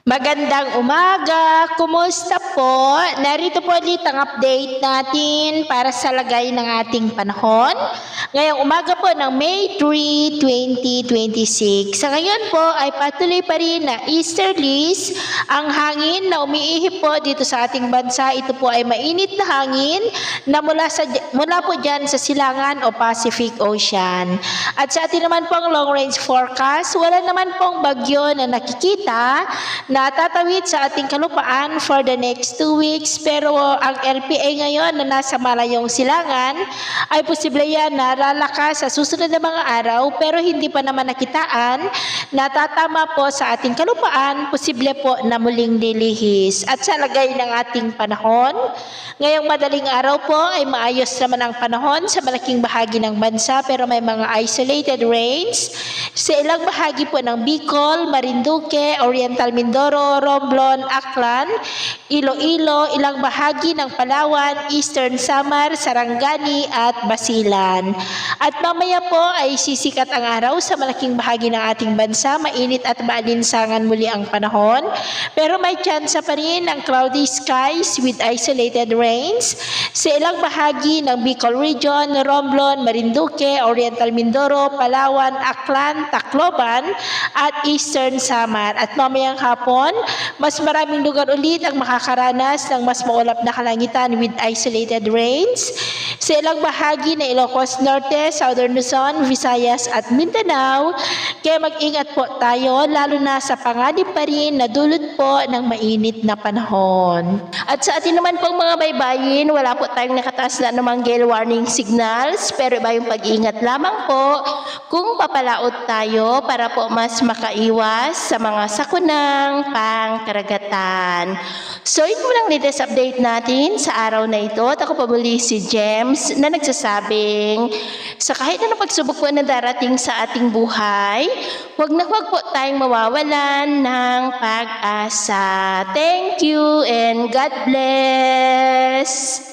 Magandang umaga! Kumusta po? Narito po ulit ang update natin para sa lagay ng ating panahon. Ngayong umaga po ng May 3, 2026. Sa ngayon po ay patuloy pa rin na easterlies ang hangin na umiihip po dito sa ating bansa. Ito po ay mainit na hangin na mula po dyan sa silangan o Pacific Ocean. At sa atin naman pong long range forecast, wala naman pong bagyo na nakikita na tatawid sa ating kalupaan for the next 2 weeks, pero ang LPA ngayon na nasa malayong silangan ay posible yan na lalakas sa susunod na mga araw, pero hindi pa naman nakitaan na tatama po sa ating kalupaan, posible po na muling lilihis. At sa lagay ng ating panahon, ngayong madaling araw po ay maayos naman ang panahon sa malaking bahagi ng bansa, pero may mga isolated rains sa ilang bahagi po ng Bicol, Marinduque, Oriental Mindoro, Romblon, Aklan, Iloilo, ilang bahagi ng Palawan, Eastern Samar, Sarangani at Basilan. At mamaya po ay sisikat ang araw sa malaking bahagi ng ating bansa, mainit at maalinsangan muli ang panahon, pero may tsansa pa rin ng cloudy skies with isolated rains sa ilang bahagi ng Bicol Region, Romblon, Marinduque, Oriental Mindoro, Palawan, Aklan, Tacloban at Eastern Samar. At mamayang hapon, mas maraming lugar ulit ang makakaranas ng mas maulap na kalangitan with isolated rains sa ilang bahagi ng Ilocos Norte, Southern Luzon, Visayas at Mindanao. Kaya mag-ingat po tayo, lalo na sa panganib pa rin na dulot po ng mainit na panahon. At sa atin naman pong mga baybayin, wala po tayong nakataas na namang gale warning signals, pero iba yung pag-iingat lamang po kung papalaot tayo para po mas makaiwas sa mga sakunang pangkaragatan. So ito lang latest update natin sa araw na ito. At ako pa muli si James na nagsasabing sa kahit na pagsubok po na darating sa ating buhay, huwag po tayong mawawalan ng pag-asa. Thank you and God bless!